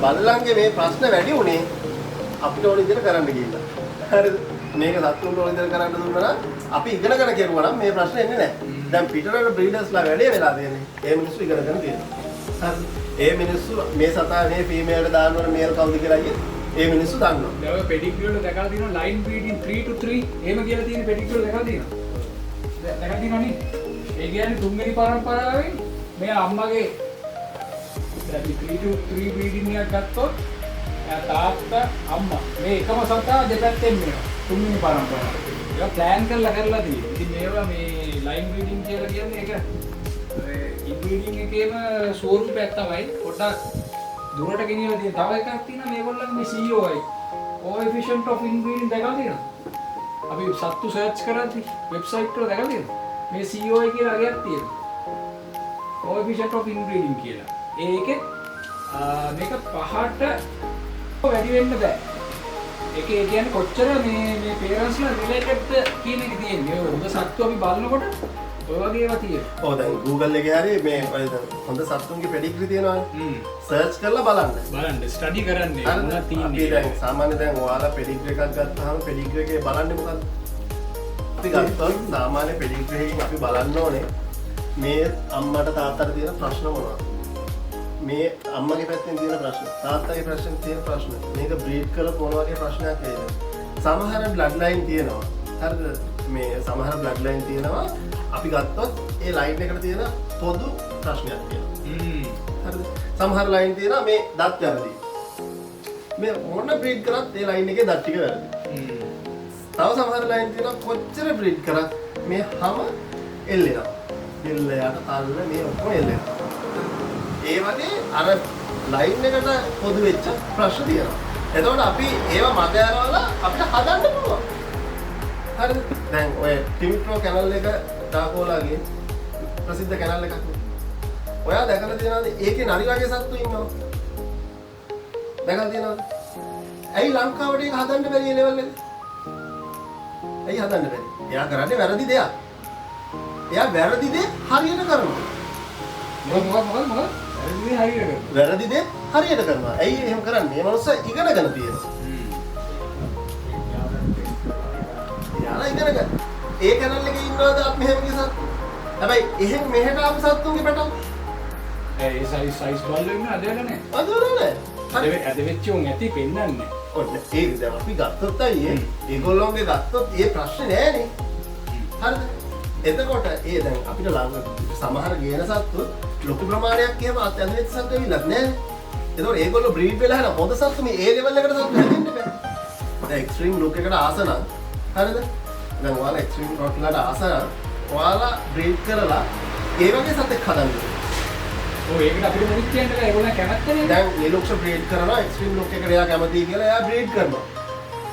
බල්ලන්ගේ මේ ප්‍රශ්න වැඩි උනේ අපිට ඕන විදිහට කරන්න ගිහිල්ලා. හරිද? මේක සතුන්ට ඕන විදිහට කරන්න දුන්නා නම් අපි ඉගෙනගෙන කෙරුවා නම් මේ ප්‍රශ්න එන්නේ නැහැ. දැන් පිටරට බ්‍රීඩර්ස්ලා වැඩේ වෙලා තියෙන්නේ. ඒ මිනිස්සු ඉගෙනගෙන තියෙනවා. හරි. ඒ මිනිස්සු මේ සතා මේ ෆීමේල්ට දාන්නවනේ මේල් කවුද කියලා ඒ මිනිස්සු දන්නවා. දැන් ඔය පෙඩිග්‍රී වල දැකලා තියෙනවා ලයින් බ්‍රීඩින් 3 to 3 එහෙම කියලා තියෙන පෙඩිග්‍රී වල දැකලා තියෙනවා. දැකලා තියෙනවා නේ. ඒ කියන්නේ තුන්වෙනි පරම්පරාවෙන් මේ අම්මගේ දැන් 3 to 3 බ්‍රීඩින් එකක් ගත්තොත් තාත්තා අම්මා මේ එකම සතා දෙපැත්තෙන් මේවා තුන්වෙනි පරම්පරාව. ඒක ප්ලෑන් කරලා තියෙනවා. ඉතින් මේවා මේ ලයින් බ්‍රීඩින් කියලා කියන්නේ ඒක ඉන්බ්‍රීඩින් එකේම ස්වරූපයක් තමයි. පොඩ්ඩක් දුරට ගෙනියලා තියෙන. තව එකක් තියෙනවා මේගොල්ලන්ගේ මේ COI coefficient of inbreeding දැකලා තියෙනවා. අපි සත්තු සර්ච් කරද්දි වෙබ්සයිට් වල දැකලා තියෙනවා. මේ COI කියලා අගයක් තියෙනවා. coefficient of inbreeding කියලා. ඒකෙත් මේක 5ට වැඩි වෙන්න බෑ. ඒක ඒ කියන්නේ කොච්චර මේ පේරන්ට්ස්ලා රිලේටඩ්ද කියන එක තියෙන්නේ. ඔය හොඳ සත්තු අපි බලනකොට ඔය වගේ ඒවා තියෙනවා. ඔව් දැන් Google එකේ හරි මේ ඔය හොඳ සත්තුන්ගේ පෙඩිග්‍රී තියෙනවානේ. සර්ච් කරලා බලන්න. ස්ටඩි කරන්න. මොනවද තියෙන්නේ? අපි දැන් සාමාන්‍ය දැන් ඔයාලා පෙඩිග්‍රී එකක් ගත්තාම පෙඩිග්‍රී එකේ බලන්නේ මොකක්ද? අපි ගත්තොත් සාමාන්‍ය පෙඩිග්‍රී එකකින් අපි බලන්න ඕනේ මේ අම්මට තාත්තට තියෙන ප්‍රශ්න මොනවද? මේ අම්මගේ පැත්තෙන් තියෙන ප්‍රශ්න, තාත්තගේ පැත්තෙන් තියෙන ප්‍රශ්න. මේක බ්‍රීඩ් කරලා මොන වගේ ප්‍රශ්නයක් එන්නේ? සමහර බ්ලඩ් ලයින් තියෙනවා. හරිද? මේ සමහර බ්ලඩ් ලයින් තියෙනවා. අපි ගත්තොත් ඒ ලයින් එකට තියෙන පොදු ප්‍රශ්නයක් තියෙනවා. හරිද? සමහර ලයින් තියෙනවා මේ දත් වැරදි. මේ මොන බ්‍රීඩ් කරත් ඒ ලයින් එකේ දත් ටික වැරදි. තව සමහර ලයින් තියෙනවා කොච්චර බ්‍රීඩ් කරත් මේ හැම එල්ලෙනවා. එල්ල යට තල්ල මේ ඔක්කොම එල්ලෙනවා. ඒ වගේ අර ලයින් එකට පොදු වෙච්ච ප්‍රශ්න තියෙනවා. එතකොට අපි ඒවා මග යනවලා අපිට හදන්න පුළුවන්. හරිද? දැන් ඔය ටිම්ප්‍රෝ කැනල් එක දාපෝලාගේ ප්‍රසිද්ධ කැනල් එකක් නේ. ඔයා දැකලා තියෙනවද ඒකේ නරි වගේ සත්තු ඉන්නවා? දැකලා තියෙනවද? ඇයි ලංකාවට ඒක හදන්න බැරි ලෙවල් එකේ? ඇයි හදන්න බැරි? එයා කරන්නේ වැරදි දෙයක්. එයා වැරදි දේ හරියට කරනවා. මොකද වැරදි දේ හරියට කරනවා. ඇයි එහෙම කරන්නේ? මේ මනුස්සයා ඉගෙනගෙන තියෙනවා. යාලා ඉගෙනගෙන. ඒ කැනල් එකේ ඉන්නවද අපි මෙහෙම කිසත්? හැබැයි එහෙම මෙහෙට ආපු සත්තුන්ගේ පැටව. ඒ සයිස් බල්ලෝ ඉන්න අදවල නැහැ. අදවල නැහැ. අද වෙච්ච උන් ඇති පෙන්නන්නේ. ඔන්න ඒක දැන් අපි ගත්තොත් අයියේ ඒගොල්ලෝගේ ගත්තොත් ඒ ප්‍රශ්නේ නෑනේ. හරිද? එතකොට ඒ දැන් අපිට ළඟ සමහර ගේන සත්තු ලොකු ප්‍රමාණයක් එහෙම අත්‍යන්තයෙන් සත්තු වෙන්නත් නෑ. එතකොට ඒගොල්ලෝ බ්‍රීඩ් වෙලා හන හොඳ සත්තු මේ ඒ ලෙවල් එකට සත්තු හැදෙන්න බෑ. දැන් එක්ස්ට්‍රීම් ලුක් එකට ආස නම් හරිද? දැන් ඔයාලා එක්ස්ට්‍රීම් ලුක් එකට ආස නම් ඔයාලා බ්‍රීඩ් කරලා ඒ වගේ සතෙක් හදන්න ඕනේ. ඔව් ඒකට අපිට මොකක්ද කියන්නේ ඒගොල්ලෝ කැමැත්තනේ. දැන් නිලුක්ෂ බ්‍රීඩ් කරනවා එක්ස්ට්‍රීම් ලුක් එකට එයා කැමතියි කියලා එයා බ්‍රීඩ් කරනවා.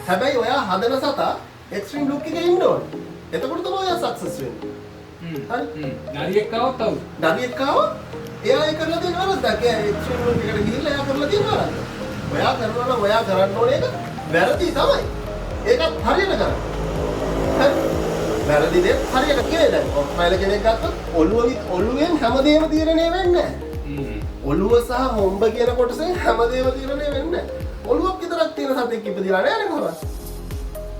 හැබැයි ඔයා හදන සතා එක්ස්ට්‍රීම් ලුක් එකේ ඉන්න ඕනේ. එතකොට තමයි ඔයා සක්සස් වෙන්නේ. හරි? නරියෙක් ආවොත් අවු. නරියෙක් ආවොත් එයා ඒ කරලා දෙන වරද්දක්. එයා එක්ස්ට්‍රීම් ලුක් එකට ගිහිල්ලා එයා කරලා දෙන වරද්ද. ඔයා කරනවා නම් ඔයා කරන්න ඕනේ ඒක වැරදි තමයි. ඒකත් හරියට කරන්න. හරි? වැරදි දේ හරියට කියන්නේ දැන් ඔෆ්ලයින් කෙනෙක් ගත්තොත් ඔළුවෙන් හැමදේම තීරණය වෙන්නේ නැහැ. ඔළුව සහ හොම්බ කියන කොටසෙන් හැමදේම තීරණය වෙන්නේ නැහැ. ඔළුවක් විතරක් තියෙන සතෙක් ඉපදිලා නැහැ කොහොමද?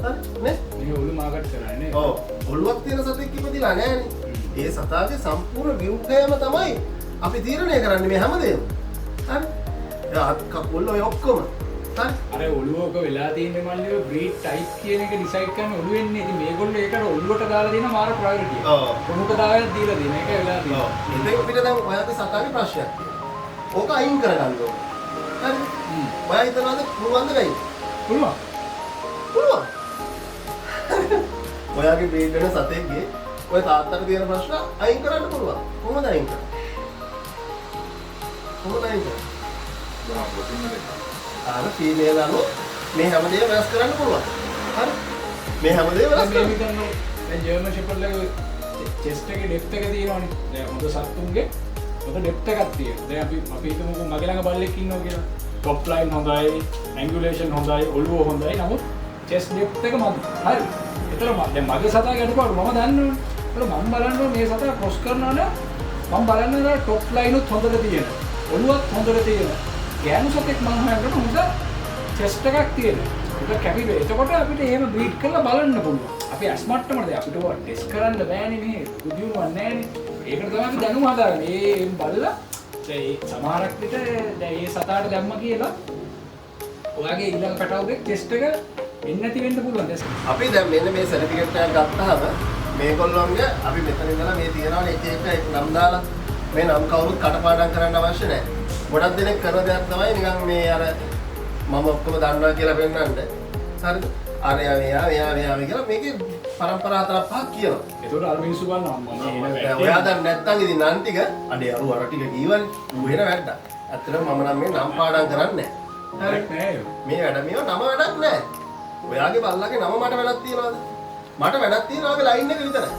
හරි නේ? මේ ඔළුව මාකට් කරන්නේ. ඔව් ඔළුවක් තියෙන සතෙක් ඉපදිලා නැහැනේ. ඒ සතාගේ සම්පූර්ණ ව්‍යුහයම තමයි අපි තීරණය කරන්නේ මේ හැමදේම. හරි? අත් කකුල් ඔය ඔක්කොම. හරි? අර ඔළුවක වෙලා තියෙන්නේ මල්ලිය බ්‍රීඩ් ටයිප් කියන එක ඩිසයිඩ් කරන ඔළුවෙන්නේ. ඉතින් මේගොල්ලෝ ඒකට ඔළුවට දාලා දෙන මාර ප්‍රයොරිටිය. ඔව්. කොමුක දාලා දීලා දෙන එක වෙලා තියෙනවා. ඉතින් අපිට දැන් ඔයාගේ සතාගේ ප්‍රශ්නයක් තියෙනවා. ඕක අයින් කරගන්න ඕනේ. හරිද? ඔයා හිතනවාද පුළුවන්ද වෙයි? පුළුවන්. පුළුවන්. ඔයාගේ බ්‍රීඩ් වෙන සතෙක්ගේ ඔය තාත්තට තියෙන ප්‍රශ්න අයින් කරන්න පුළුවන්. කොහොමද අයින් කරන්නේ? කොහොමද අයින් කරන්නේ? අර ෆීමේල් අනු මේ හැමදේම වෙනස් කරන්න පුළුවන්. හරි? මේ හැමදේම වෙනස් මේ විතරනේ දැන් ජර්මන් ෂෙපර්ඩ්ලගේ චෙස්ට් එකේ ඩෙප්ත් එක තියෙනවනේ. දැන් හොඳ සත්තුන්ගේ හොඳ ඩෙප්ත් එකක් තියෙනවා. දැන් අපි හිතමුකෝ මගේ ළඟ බල්ලෙක් ඉන්නවා කියලා. টොප් ලයින් හොඳයි, ඇන්ගුලේෂන් හොඳයි, ඔළුව හොඳයි. නමුත් චෙස්ට් ඩෙප්ත් එක මදි. හරි. ඒතර දැන් මගේ සතාගේ අඩුපාඩු මම දන්නවනේ. ඒතර මම බලන්නේ මේ සතා ක්‍රොස් කරනවා නම් මම බලන්නේ টොප් ලයින් උත් හොඳට තියෙනවා. ඔළුවත් හොඳට තියෙනවා. ගෑනු සතෙක් මම හොයනකොට හොඳ chest එකක් තියෙනවා. ඒක කැපිලා. එතකොට අපිට එහෙම බ්‍රීඩ් කරලා බලන්න පුළුවන්. අපි අස්මට්ටමද අපිට ඔය ටෙස්ට් කරන්න බෑනේ මේ කුදියුණු වන්නෑනේ. ඒකට තමයි අපි දැනුම හදාගන්නේ. ඒ බලලා දැන් ඒ සමහරක් විට දැන් ඒ සතාට දැම්ම කියලා ඔයාගේ ඊළඟ පැටවුගේ ටෙස්ට් එක එන්නේ නැති වෙන්න පුළුවන්. අපි දැන් මෙන්න මේ සර්ටිෆිකේට් එකක් ගත්තාම මේගොල්ලෝන්ගේ අපි මෙතන ඉඳලා මේ තියනවානේ එක නම් දාලා මේ නම් කවුරුත් කටපාඩම් කරන්න අවශ්‍ය නැහැ. ගොඩක් දෙනෙක් කරන දෙයක් තමයි නිකන් මේ අර මම ඔක්කොම දන්නවා කියලා පෙන්නන්න. හරිද? අර මෙයා කියලා මේකේ පරම්පරා 4-5ක් කියනවා. ඒතකොට අර මිනිස්සු බලනවා මම එන ඔයා දැන් නැත්තම් ඉතින් නම් ටික අඩේ අර ටික කීවනේ. ඌ වෙන වැඩක්. ඇත්තටම මම නම් මේ නම් පාඩම් කරන්නේ නැහැ. නෑ මේ වැඩ මේව නම වැඩක් නැහැ. ඔයාගේ බල්ලාගේ නම මට වැඩක් තියනවාද? මට වැඩක් තියෙනවා ඔයාගේ ලයින් එක විතරයි.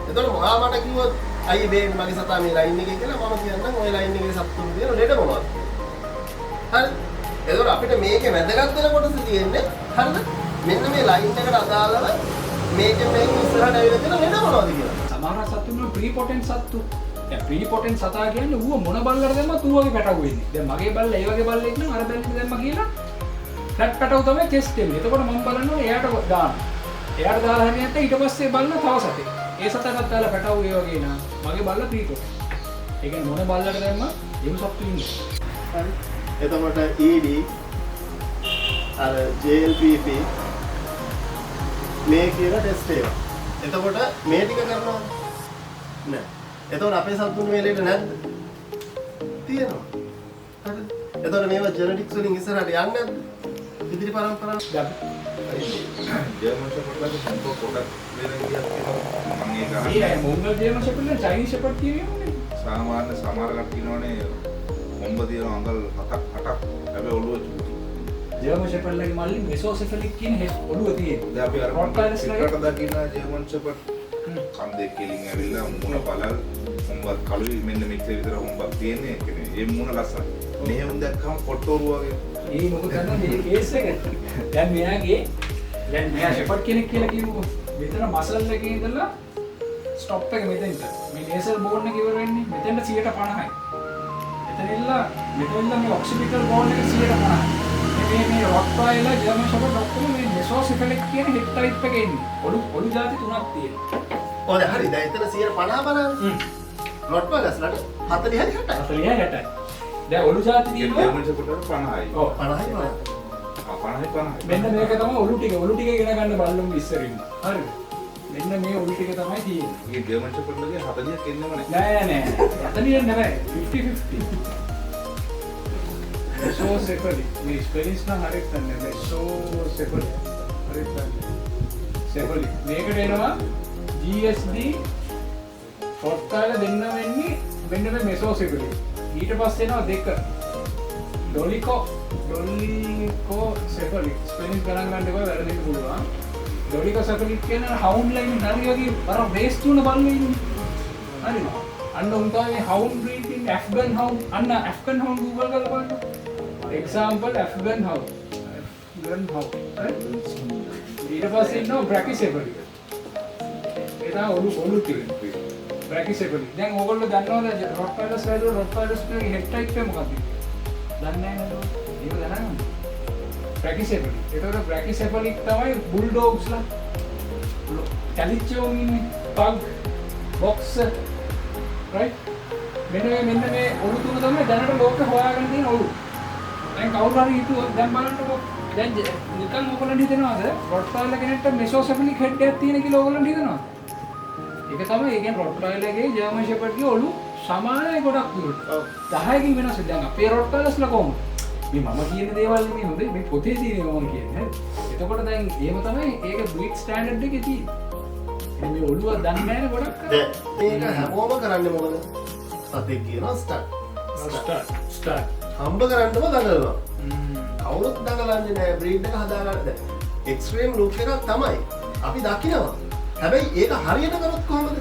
එතකොට ඔයා මට කිව්වොත් අයියේ බේන් මගේ සතා මේ ලයින් එකේ කියලා මම කියන්නම් ඔය ලයින් එකේ සතුන් තියෙන ලෙඩ මොනවද? හරි. එතකොට අපිට මේකේ වැදගත් වෙන කොටස තියෙන්නේ හරිද? මෙන්න මේ ලයින් එකට අදාළව මේකෙන් මේක ඉස්සරහට ඇවිල්ලා තියෙන ලෙඩ මොනවද කියලා. සමහර සතුන් වල ප්‍රීපොටෙන්ට් සත්තු. දැන් ප්‍රීපොටෙන්ට් සතා කියන්නේ ඌව මොන බල්ලකට දැම්මත් ඌ වගේ පැටව වෙන්නේ. දැන් මගේ බල්ලා ඒ වගේ බල්ලෙක් නම් අර බල්ලෙක් දැම්ම කියලා ෆ්ලැට් පැටව තමයි ටෙස්ට් වෙන්නේ. එතකොට මම බලනවා එයාට දාන්න. එයාට දාලා හරියට නැත්නම් ඊට පස්සේ බලන තව සතෙක්. ඒ සතාටත් දාලා පැටව ඒ වගේ නා. මගේ බල්ලා ප්‍රීපොටෙන්ට්. ඒ කියන්නේ මොන බල්ලකට දැම්ම එහෙම සත්තු ඉන්නේ. හරි. එතකොට ED අර JLPP මේ කියන ටෙස්ට් ඒවා. එතකොට මේ ටික කරනවා නෑ. එතකොට අපේ සතුන් වේලෙට නැද්ද? තියෙනවා. හරිද? එතකොට මේවා ජෙනටික්ස් වලින් ඉස්සරහට යන්නේ නැද්ද? ඉදිරි පරම්පරාව. ජර්මන් ෂෙපර්ඩ්ලාගේ සම්පූර්ණ පොඩක් වෙන විදියක් තියෙනවා. මම ඒක අහන්නේ. ඒ මොංගල් ජර්මන් ෂෙපර්ඩ්ලා චයිනීස් ෂෙපර්ඩ් කියනවනේ. සාමාන්‍ය සමහර කට්ටිය කියනවනේ මොම්බ තියෙන අඟල් 7ක් 8ක් හැබැයි ඔළුව චූටි. ජර්මන් ෂෙපර්ඩ්ලාගේ මල්ලි මෙසෝසෙෆලික් කියන ඔළුව තියෙනවා. දැන් අපි අර රොට්වයිලර්ස් ලගේ පිටරට දකින්න ජර්මන් ෂෙපර්ඩ් කන් දෙක කෙලින් ඇවිල්ලා මුණ බලල් මොම්බත් කළුයි මෙන්න මෙච්චර විතර මොම්බක් තියෙන්නේ. ඒ මුණ ලස්සන. මෙහෙම දැක්කම පොට්ටෝරු වගේ. ඒ මොකද කරන්නේ මේ කේස් එක. දැන් මෙයා ෂෙපර්ඩ් කෙනෙක් කියලා කියමුකෝ. මෙතන මසල් එකේ ඉඳලා ස්ටොප් එක මෙතෙන්ට. මේ නේසල් බෝන් එක ඉවර වෙන්නේ මෙතෙන්ට 50%යි. මෙතනilla මේ ඔක්සිපිටල් බෝන් එක 50%යි. මේ රොට්වයිලර් ජර්මන් ෂෙපර්ඩ් ඔක්කොම මේ මෙසෝසෙෆලික් කියන හෙඩ් ටයිප් එකේ ඉන්නේ. ඔලු જાති තුනක් තියෙනවා. ඔය හරි දැන් එතන 50 බලන්න. රොට්වයිලර්ස්ලාට 40 හරි 60යි. 40යි 60යි. දැන් ඔලු જાති තියෙනවා. ජර්මන් ෂෙපර්ඩ් 50යි. ඔව් 50යි 50යි. මෙන්න මේක තමයි ඔලු ටික ඉගෙන ගන්න බල්ලුම් ඉස්සරින්. හරිද? මෙන්න මේ ඔලු ටික තමයි තියෙන්නේ. මේ ජර්මන් ෂෙපර්ඩ්ලාගේ 40ක් එන්නම නැහැ. නෑ 40 නෙවෙයි 50-50. මෙසෝසෙෆලික්. මේ ස්පෙලිංස් නම් හරියට නැහැ. මෙසෝසෙෆලික්. හරියට නැහැ. සෙෆලික්. මේකට එනවා GSD රොට්වයිලර් දෙන්න වෙන්නේ මෙන්න මේ මෙසෝසෙෆලික්. ඊට පස්සේ එනවා දෙක. ඩොලිකෝ සෙෆලික්. ස්පෙලිං ගණන් ගන්න එක වැරදින්න පුළුවන්. ඩොලිකෝ සෙෆලික් කියන හවුන්ඩ් ලයින් හරි වගේ අර බේස් තුන බලන්න ඉන්නේ. හරිද? අන්න උන් තමයි හවුන්ඩ් බ්‍රීඩ් ඉන් ඇෆ්ගන් හවුන්ඩ්. අන්න ඇෆ්ගන් හවුන්ඩ් Google කරලා බලන්න. Example Afghan hound. ඊට පස්සේ ඉන්නවා බ්‍රැකිසෙෆලික්. ඒක ඔලු ටික. බ්‍රැකිසෙෆලික්. දැන් ඕගොල්ලෝ දන්නවද රොට්වයිලර්ස් වලගේ හෙඩ් ටයිප් එක මොකක්ද? දන්නේ නැහැ නේද? ඒක දැනගන්න. බ්‍රැකිසෙෆලික්. ඒතකොට බ්‍රැකිසෙෆලික් තමයි බුල්ඩොග්ස්ලා. කැලිචෝ ඉන්නේ පග් බොක්සර් රයිට්. මෙන්න මේ ඔලු තුන තමයි දැනට ලෝකේ හොයාගෙන තියෙන ඔලු. දැන් කවුරු හරි හිතුවොත් දැන් බලන්නකෝ. දැන් නිකන් ඔයගොල්ලන්ට හිතෙනවද රොට්වයිලර් කෙනෙක්ට මෙසෝසෙෆලික් හෙඩ් එකක් තියෙන කියලා ඔයගොල්ලන්ට හිතෙනවද? ඒක තමයි ඒ කියන්නේ රොට්වයිලර්ගේ ජර්මන් ෂෙපර්ඩ්ගේ ඔලු සමානයි ගොඩක් දුරට. 10කින් වෙනස්. දැන් අපේ රොට්වයිලර්ස්ලා කොහොමද? මේ මම කියන දේවල් නෙමෙයි හොඳේ මේ පොතේ තියෙන මොන කියන්නේ. එතකොට දැන් එහෙම තමයි ඒක බ්‍රීඩ් ස්ටෑන්ඩඩ් එකේ තියෙන්නේ. මේ ඔළුව දන්නේ නැහැ ගොඩක්. දැන් මේක හැමෝම කරන්නේ මොකද? සතෙක් කියනවා ස්ටාර්ට්. හම්බ කරන්නම දඟලනවා. කවුරුත් දඟලන්නේ නැහැ බ්‍රීඩ් එක හදාගන්න. දැන් එක්ස්ට්‍රීම් ලුක් එකක් තමයි අපි දකිනවා. හැබැයි ඒක හරියට කරොත් කොහොමද?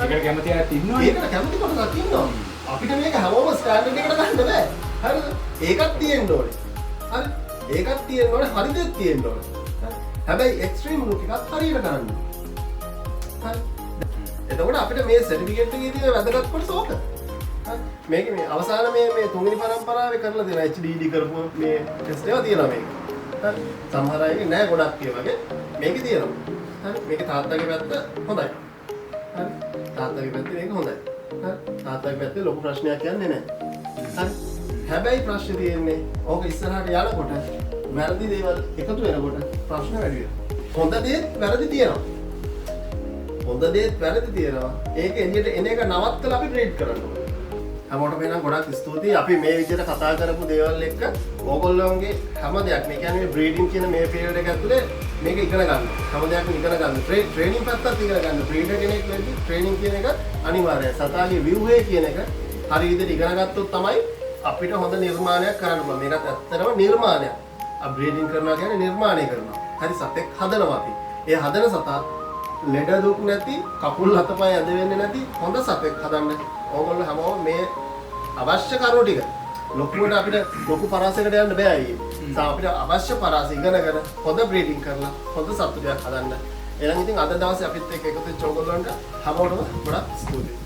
ඒකට කැමති අය ඉන්නවනේ. ඒකට කැමති කොටසක් ඉන්නවා. අපිට මේක හැමෝම ස්ටෑන්ඩඩ් එකට ගන්න බෑ. හරිද? ඒකත් තියෙන්න ඕනේ. හරි? ඒකත් තියෙන්න ඕනේ, හරිදෙත් තියෙන්න ඕනේ. හැබැයි එක්ස්ට්‍රීම් ලුක් එකක් හරියට කරන්න. හරි? එතකොට අපිට මේ සර්ටිෆිකේට් එකේ තියෙන වැදගත් කොටස ඕක. හරි? මේක මේ අවසාන මේ තුන්වෙනි පරම්පරාවේ කරලා දෙන HDD කරපු මේ ටෙස්ට් ඒවා තියෙනවා මේක. හරි. සමහර අයගේ නෑ ගොඩක් ඒ වගේ. මේකේ තියෙනවා. හරි. මේකේ තාත්තගේ පැත්ත හොඳයි. හරි. තාත්තගේ පැත්තේ මේක හොඳයි. හරි. තාත්තගේ පැත්තේ ලොකු ප්‍රශ්නයක් යන්නේ නෑ. හරි. හැබැයි ප්‍රශ්නේ තියෙන්නේ ඕක ඉස්සරහට යනකොට වැරදි දේවල් එකතු වෙනකොට ප්‍රශ්න වැඩි වෙනවා. හොඳ දේත් වැරදි තියෙනවා. හොඳ දේත් වැරදි තියෙනවා. ඒක එළියට එන එක නවත්තලා අපි ග්‍රේඩ් කරන්න ඕනේ. හැමෝටම එනම් ගොඩක් ස්තුතියි. අපි මේ විදිහට කතා කරපු දේවල් එක්ක ඕගොල්ලෝගේ හැම දෙයක් මේ කියන්නේ බ්‍රීඩින් කියන මේ පීරියඩ් එක ඇතුලේ මේක ඉගෙන ගන්න. හැම දෙයක්ම ඉගෙන ගන්න. ට්‍රේනින් පැත්තත් ඉගෙන ගන්න. බ්‍රීඩර් කෙනෙක් වෙද්දි ට්‍රේනින් කියන එක අනිවාර්යයි. සතාගේ ව්‍යුහය කියන එක හරි විදිහට ඉගෙන ගත්තොත් තමයි අපිට හොඳ නිර්මාණයක් කරන්න පුළුවන්. මේකත් ඇත්තටම නිර්මාණයක්. බ්‍රීඩින් කරනවා කියන්නේ නිර්මාණය කරනවා. හරි සතෙක් හදනවා අපි. ඒ හදන සතා ලෙඩ දුක් නැති, කකුල් අතපය ඇද වෙන්නේ නැති හොඳ සතෙක් හදන්න ඕගොල්ලෝ හැමෝම මේ අවශ්‍ය කරුණු ටික ලොකුවට අපිට ලොකු පරාසයකට යන්න බෑ අයියේ. අපිට අවශ්‍ය පරාසය ඉගෙනගෙන හොඳ බ්‍රීඩින් කරලා හොඳ සතුටක් හදන්න. එහෙනම් ඉතින් අද දවසේ අපිත් එක්ක එකතු වෙච්ච ඕගොල්ලන්ට හැමෝටම ගොඩක් ස්තුතියි.